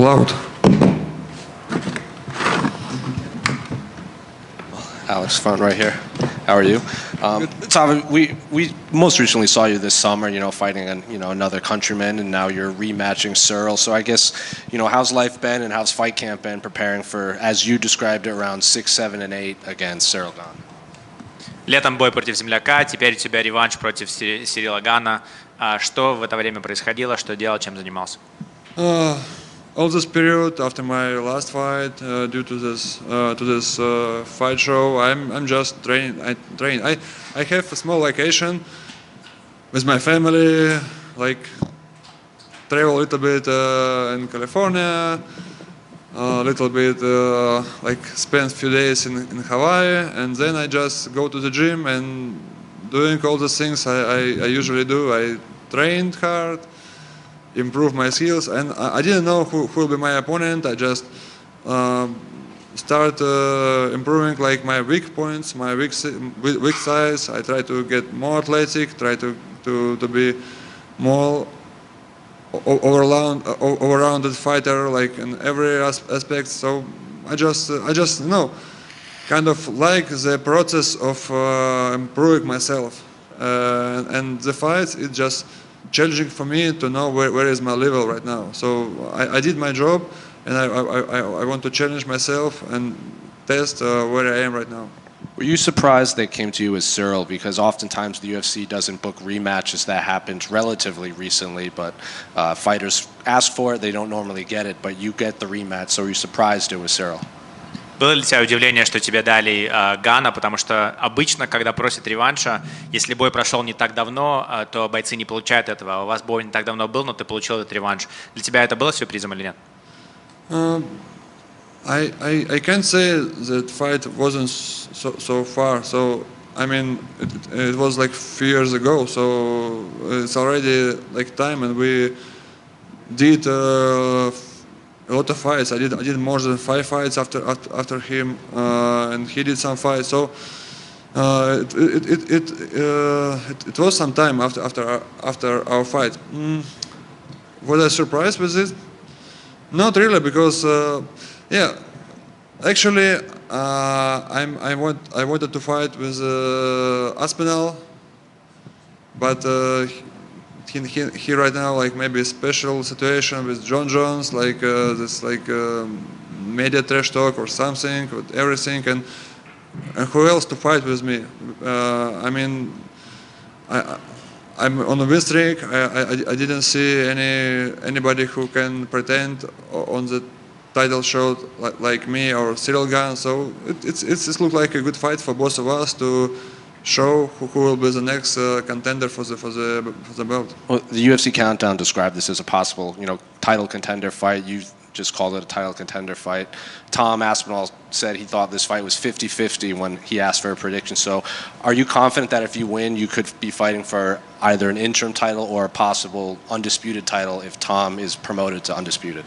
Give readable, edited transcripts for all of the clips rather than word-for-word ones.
loud. Alex, front right here. How are you? Tom, we most recently saw you this summer, fighting another countryman, and now you're rematching Cyril. So I guess, how's life been and how's fight camp been preparing for, as you described it, round 6, 7, and 8 against Cyril Gane? Летом бой против земляка, теперь у тебя реванш против Сирила Гана. Что в это время происходило, что делал, чем занимался? All this period after my last fight, due to this fight show, I'm just training. I have a small vacation with my family, like travel a little bit in California, a little bit like spend a few days in Hawaii, and then I just go to the gym and doing all the things I usually do. I trained hard, improve my skills, and I didn't know who will be my opponent. I just start improving like my weak points, my weak sides. I try to get more athletic, try to be more over-rounded fighter, like in every aspect. So I just kind of like the process of improving myself, and the fights, it's just challenging for me to know where is my level right now. So I did my job, and I want to challenge myself and test where I am right now. Were you surprised they came to you as Cyril? Because oftentimes the UFC doesn't book rematches. That happened relatively recently, but fighters ask for it, they don't normally get it, but you get the rematch, so were you surprised it was Cyril? Было ли у тебя удивление, что тебе дали Гана, потому что обычно, когда просят реванша, если бой прошел не так давно, то бойцы не получают этого. У вас бой не так давно был, но ты получил этот реванш. Для тебя это было сюрпризом или нет? I can't say that fight wasn't so far. So I mean, it was like a few years ago. So it's already like time, and we did a lot of fights. I did more than 5 fights after him, and he did some fights. So it was some time after our fight. Was I surprised with it? Not really, because actually I wanted to fight with Aspinall, but he right now, like, maybe a special situation with Jon Jones, like this media trash talk or something with everything, and who else to fight with me? I mean, I'm on a win streak. I didn't see anybody who can pretend on the title shot like me or Cyril Gane. So it's looked like a good fight for both of us to show who will be the next contender for the belt. Well, the UFC Countdown described this as a possible, title contender fight. You just called it a title contender fight. Tom Aspinall said he thought this fight was 50-50 when he asked for a prediction. So are you confident that if you win, you could be fighting for either an interim title or a possible undisputed title if Tom is promoted to undisputed?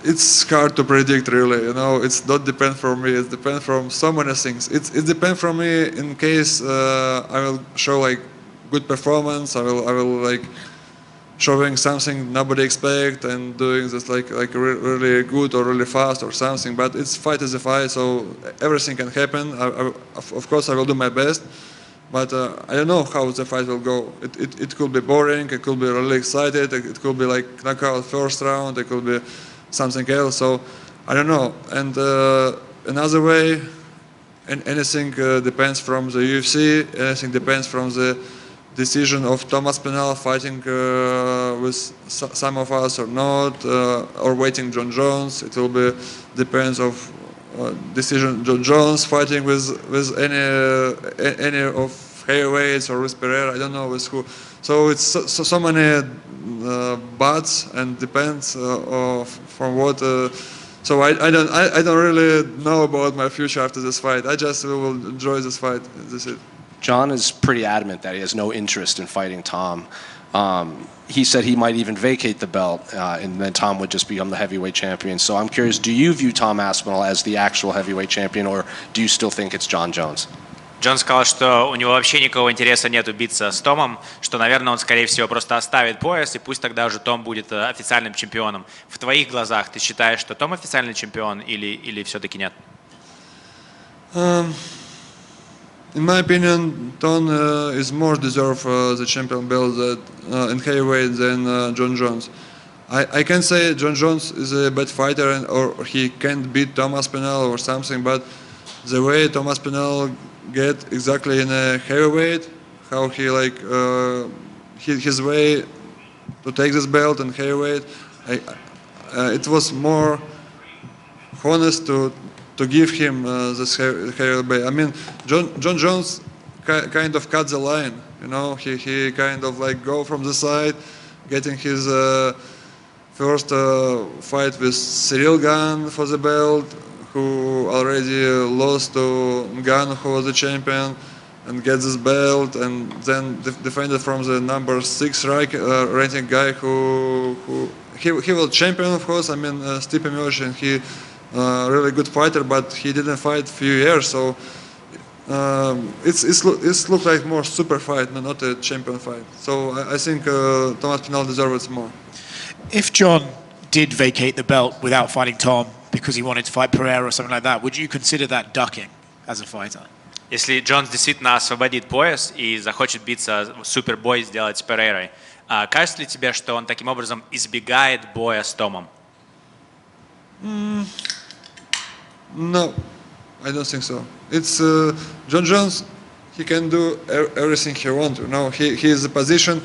It's hard to predict, really. It's not depend from me. It depends from so many things. It depends from me in case I will show like good performance. I will like showing something nobody expect and doing this like really good or really fast or something. But fight is a fight, so everything can happen. Of course, I will do my best, but I don't know how the fight will go. It could be boring. It could be really excited. It could be like knockout first round. It could be something else. So I don't know. And another way, anything depends from the UFC. Anything depends from the decision of Tom Aspinall fighting with some of us or not, or waiting Jon Jones. It will be depends of decision Jon Jones fighting with any of heavyweights or with Pereira. I don't know with who. So it's so many buts and depends from what. So I don't really know about my future after this fight. I just will enjoy this fight. That's it. Jon is pretty adamant that he has no interest in fighting Tom. He said he might even vacate the belt, and then Tom would just become the heavyweight champion. So I'm curious, do you view Tom Aspinall as the actual heavyweight champion, or do you still think it's Jon Jones? Джон сказал, что у него вообще никакого интереса нет биться с Томом, что, наверное, он, скорее всего, просто оставит пояс, и пусть тогда уже Том будет официальным чемпионом. В твоих глазах ты считаешь, что Том официальный чемпион или все-таки нет? In my opinion, Tom is more deserve the champion belt in heavyweight than Jon Jones. I can say Jon Jones is a bad fighter or he can't beat Tom Aspinall or something, but the way Tom Aspinall get exactly in a heavyweight, how he like his way to take this belt in heavyweight, it was more honest to give him this heavyweight. I mean, Jon Jones kind of cut the line, you know. He kind of like go from the side, getting his first fight with Cyril Gane for the belt, who already lost to Ngannou, who was the champion, and get this belt, and then defended from the number 6 ranking guy who he was champion, of course. I mean, Stipe Miocic, he really good fighter, but he didn't fight few years, so it's looked like more super fight, not a champion fight. So I think Tom Aspinall deserves it more. If Jon did vacate the belt without fighting Tom because he wanted to fight Pereira or something like that, would you consider that ducking as a fighter? Если Джонс действительно освободит пояс и захочет биться супербой сделать с Перейрой, кажется ли тебе, что он таким образом избегает боя с Томом? No, I don't think so. It's Jon Jones. He can do everything he wants. You know, he is a position.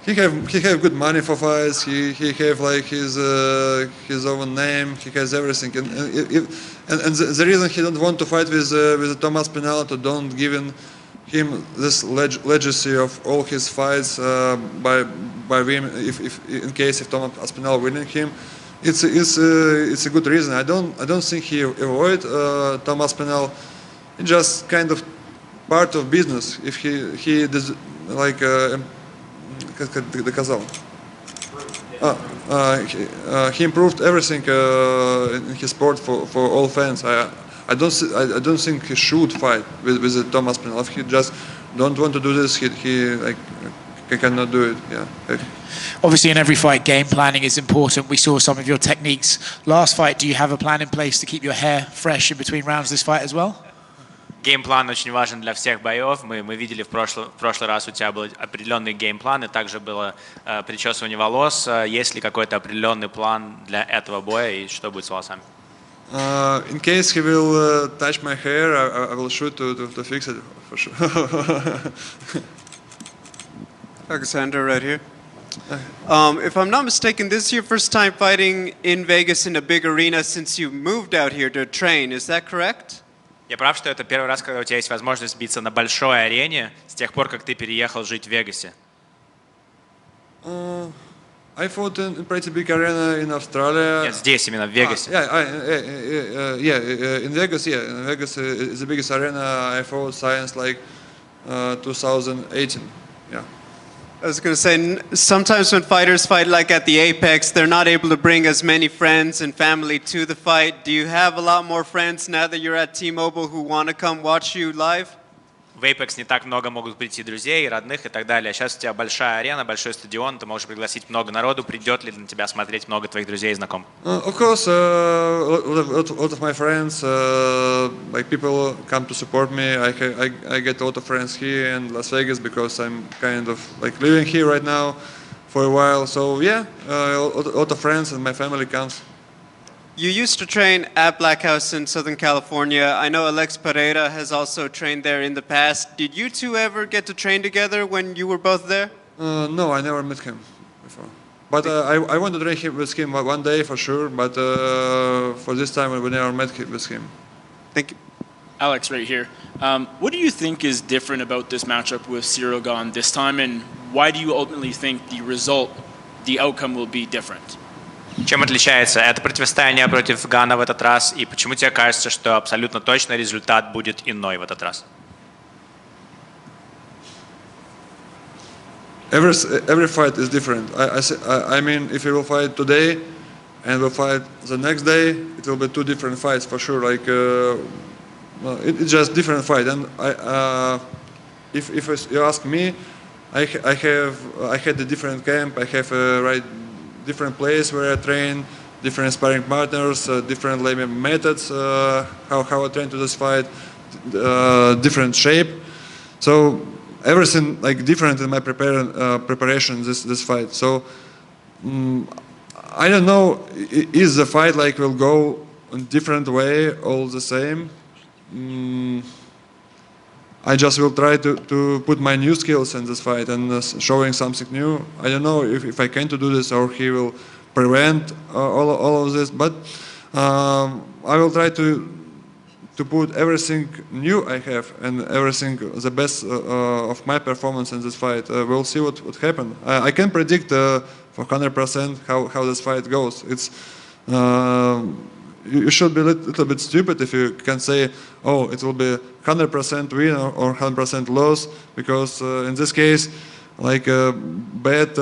He have good money for fights. He have like his own name. He has everything. And the reason he don't want to fight with Tom Aspinall to don't giving him this legacy of all his fights by him if in case if Tom Aspinall winning him. It's a good reason. I don't think he avoid Tom Aspinall. It's just kind of part of business. If he does like как доказал. He improved everything in his sport for all fans. I don't think he should fight with Tom Aspinall. If he just don't want to do this, he like he cannot do it. Yeah. Obviously, in every fight, game planning is important. We saw some of your techniques last fight. Do you have a plan in place to keep your hair fresh in between rounds this fight as well? Геймплан очень важен для всех боев. Мы видели в прошлый раз у тебя был определенный геймплан, и также было причесывание волос. Есть ли какой-то определенный план для этого боя, и что будет с волосами? In case he will touch my hair, I will shoot to fix it for sure. Alexander, right here. If I'm not mistaken, this is your first time fighting in Vegas in a big arena since you moved out here to train. Is that correct? Я прав, что это первый раз, когда у тебя есть возможность биться на большой арене с тех пор, как ты переехал жить в Вегасе? I fought in pretty big arena in Australia. Нет, здесь именно, в Вегасе. In Vegas, in Vegas is the biggest arena. I fought since like 2018. Yeah. I was going to say, sometimes when fighters fight like at the Apex, they're not able to bring as many friends and family to the fight. Do you have a lot more friends now that you're at T-Mobile who want to come watch you live? В Apex не так много могут прийти друзей, родных и так далее. Сейчас у тебя большая арена, большой стадион, ты можешь пригласить много народу. Придет ли на тебя смотреть много твоих друзей и знакомых? Of course, a lot of my friends, like people come to support me. I get a lot of friends here in Las Vegas because I'm kind of like living here right now for a while. So yeah, a lot of friends and my family comes. You used to train at Black House in Southern California. I know Alex Pereira has also trained there in the past. Did you two ever get to train together when you were both there? No, I never met him before. But I want to train with him one day for sure. But for this time, we never met with him. Thank you. Alex, right here. What do you think is different about this matchup with Cyril Gane this time, and why do you ultimately think the outcome will be different? Чем отличается это противостояние против Гана в этот раз, и почему тебе кажется, что абсолютно точно результат будет иной в этот раз? Every fight is different. I mean, if he will fight today, and we'll fight the next day, it will be two different fights for sure. Like it's just different fight. And if you ask me, I had a different camp. I have different place where I train, different sparring partners, different methods. How I train to this fight, different shape. So everything like different in my preparation this fight. So I don't know, is the fight like will go in different way, all the same. I just will try to put my new skills in this fight and showing something new. I don't know if I can to do this or he will prevent all of this, but I will try to put everything new I have and everything the best of my performance in this fight. We'll see what happen. I can predict for 100% how this fight goes. It's you should be a little bit stupid if you can say, oh, it will be 100% win or 100% loss, because in this case, like bad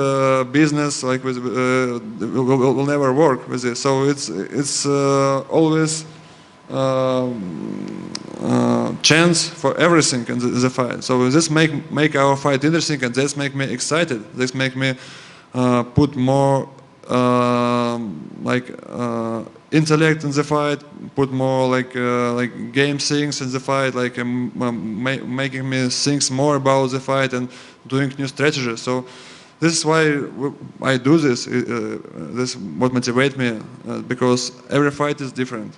business like with will never work with this. So it's always chance for everything in the fight. So this make our fight interesting, and this make me excited. This make me put more intellect in the fight, put more like game things in the fight, like making me think more about the fight and doing new strategies. So this is why I do this. This what motivates me because every fight is different.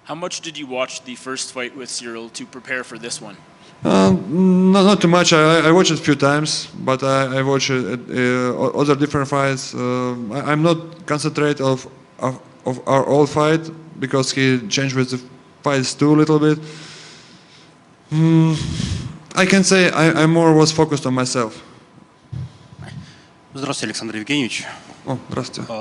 How much did you watch the first fight with Cyril to prepare for this one? Not too much. I watched it a few times, but I watch other different fights. I'm not concentrate of our old fight because he changed with the fights too a little bit. I can say I more was focused on myself. Здравствуйте, Александр Евгеньевич. О, здравствуйте.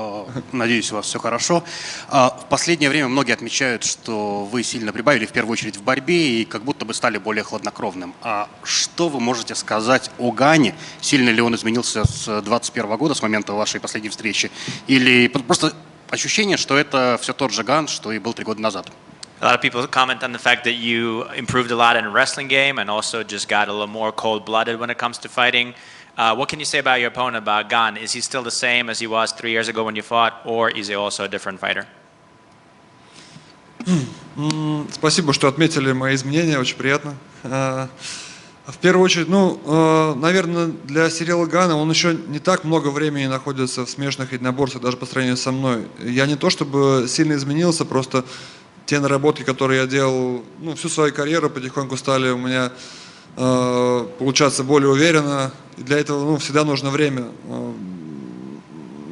Надеюсь, у вас все хорошо. В последнее время многие отмечают, что вы сильно прибавили, в первую очередь в борьбе, и как будто бы стали более хладнокровным. А что вы можете сказать о Гане? Сильно ли он изменился с 2021 года, с момента вашей последней встречи? Или просто ощущение, что это все тот же Ган, что и был 3 года назад? A lot of people comment on the fact that you improved a lot in the wrestling game and also just got a little more cold-blooded when it comes to fighting. What can you say about your opponent, about Gan? Is he still the same as he was 3 years ago when you fought, or is he also a different fighter? Спасибо, что отметили мои изменения, очень приятно. В первую очередь, наверное, для Сирила Гана он еще не так много времени находится в смешанных единоборствах, даже по сравнению со мной. Я не то чтобы сильно изменился, просто те наработки, которые я делал всю свою карьеру, потихоньку стали у меня получаться более уверенно. И для этого всегда нужно время.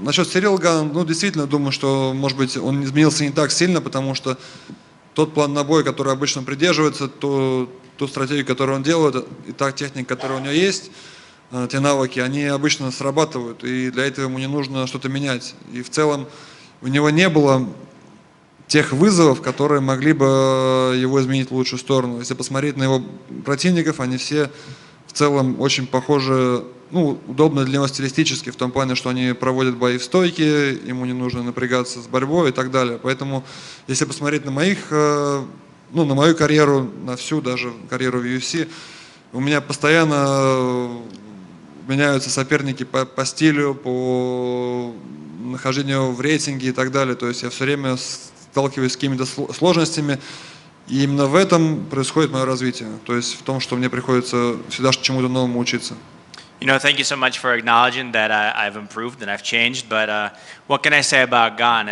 Насчет Сирила Гана, действительно думаю, что, может быть, он изменился не так сильно, потому что тот план на бой, который обычно придерживается, ту стратегию, которую он делает, и та техника, которая у него есть, те навыки, они обычно срабатывают, и для этого ему не нужно что-то менять. И в целом у него не было тех вызовов, которые могли бы его изменить в лучшую сторону. Если посмотреть на его противников, они все в целом очень похожи, удобно для него стилистически, в том плане, что они проводят бои в стойке, ему не нужно напрягаться с борьбой и так далее. Поэтому, если посмотреть на на мою карьеру, на всю даже карьеру в UFC, у меня постоянно меняются соперники по стилю, по нахождению в рейтинге и так далее. То есть я все время сталкиваюсь с какими-то сложностями, и именно в этом происходит мое развитие. То есть в том, что мне приходится всегда чему-то новому учиться. Thank you so much for acknowledging that I've improved and I've changed, but what can I say about Gan?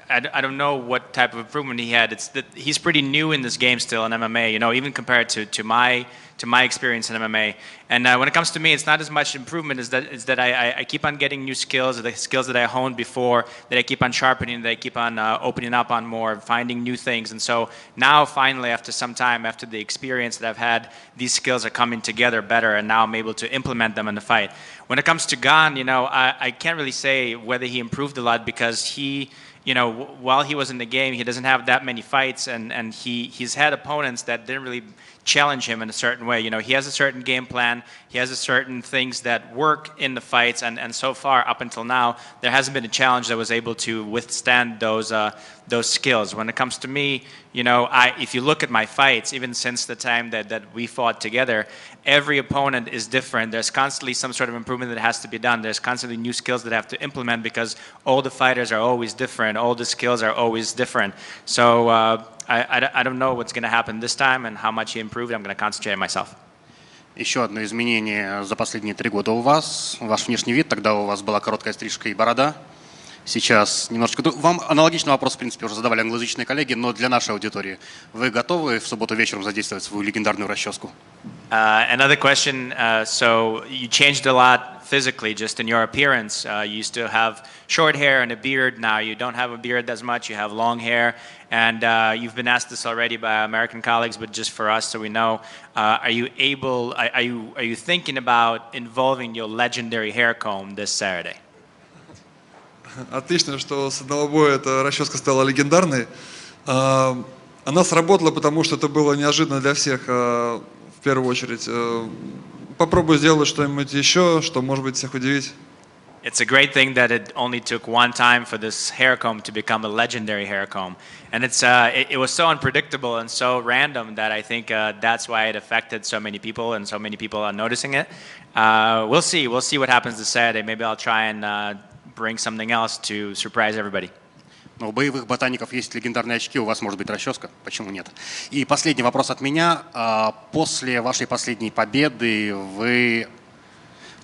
I don't know what type of improvement he had. It's that he's pretty new in this game still in MMA, even compared to my experience in MMA. And when it comes to me, it's not as much improvement as that I keep on getting new skills, the skills that I honed before, that I keep on sharpening, that I keep on opening up on more, finding new things. And so now finally, after some time, after the experience that I've had, these skills are coming together better, and now I'm able to implement them in the fight. When it comes to Gan, I can't really say whether he improved a lot, because he, while he was in the game, he doesn't have that many fights, and he's had opponents that didn't really challenge him in a certain way. You know, he has a certain game plan. He has a certain things that work in the fights, and so far, up until now, there hasn't been a challenge that was able to withstand those skills. When it comes to me, you know, if you look at my fights, even since the time that we fought together, every opponent is different. There's constantly some sort of improvement that has to be done. There's constantly new skills that have to implement because all the fighters are always different. All the skills are always different. So I don't know what's going to happen this time and how much he improved. I'm going to concentrate on myself. Еще одно изменение за последние 3 года у вас. Ваш внешний вид. Тогда у вас была короткая стрижка и борода. Сейчас немножечко... Вам аналогичный вопрос, в принципе, уже задавали англоязычные коллеги, но для нашей аудитории. Вы готовы в субботу вечером задействовать свою легендарную расческу? Another question. So you changed a lot physically, just in your appearance. You used to have short hair and a beard. Now you don't have a beard as much. You have long hair. And you've been asked this already by American colleagues, but just for us, so we know, are you thinking about involving your legendary hair comb this Saturday? Отлично, что с одного боя эта расческа стала легендарной. Она сработала, потому что это было неожиданно для всех, в первую очередь. Попробую сделать что-нибудь еще, что может быть всех удивить. It's a great thing that it only took one time for this hair comb to become a legendary hair comb. And it was so unpredictable and so random that I think that's why it affected so many people and so many people are noticing it. We'll see what happens this Saturday. Maybe I'll try and bring something else to surprise everybody. Но у боевых ботаников есть легендарные очки, у вас может быть расческа, почему нет? И последний вопрос от меня. После вашей последней победы вы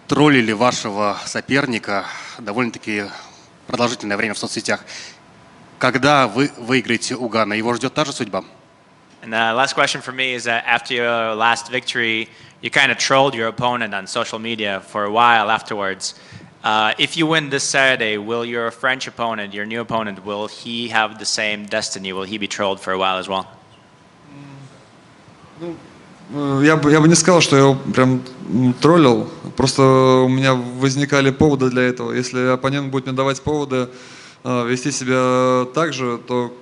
троллили вашего соперника довольно-таки продолжительное время в соцсетях. Когда вы выиграете у Гана, его ждет та же судьба? And the last question for me is that after your last victory, you kind of trolled your opponent on social media for a while afterwards. If you win this Saturday, will your French opponent, your new opponent, will he have the same destiny? Will he be trolled for a while as well? Я бы не сказал, что я его прям троллил. Просто у меня возникали поводы для этого. Если оппонент будет мне давать поводы вести себя так же, то,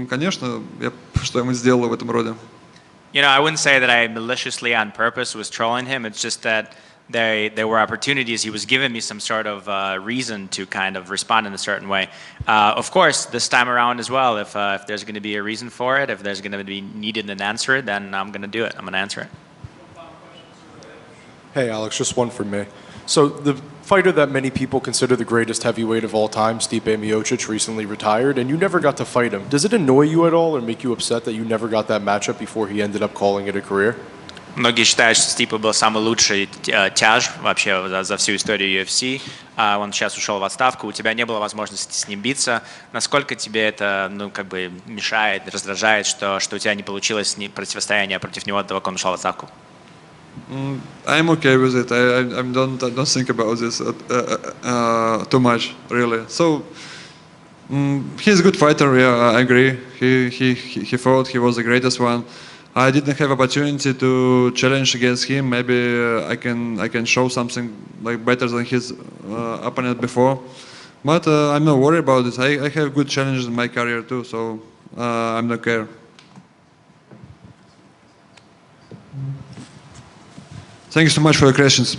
конечно, я что-нибудь сделаю в этом роде. You know, I wouldn't say that I maliciously on purpose was trolling him. It's just that there were opportunities. He was giving me some sort of reason to kind of respond in a certain way. Of course, this time around as well, if there's going to be a reason for it, if there's going to be needed an answer, then I'm going to do it. I'm going to answer it. Hey, Alex, just one for me. So the fighter that many people consider the greatest heavyweight of all time, Stipe Miocic, recently retired, and you never got to fight him. Does it annoy you at all or make you upset that you never got that matchup before he ended up calling it a career? Многие считают, что Стипа был самый лучший тяж вообще за всю историю UFC. Он сейчас ушел в отставку, у тебя не было возможности с ним биться. Насколько тебе это, ну, как бы мешает, раздражает, что у тебя не получилось противостояние против него, до того, как он ушел в отставку? I'm okay with it. I don't think about this too much, really. So he's a good fighter. Yeah, I agree. He fought. He was the greatest one. I didn't have opportunity to challenge against him. Maybe I can show something like better than his opponent before. But I'm not worried about it. I have good challenges in my career too, so I'm not care. Thank you so much for your questions.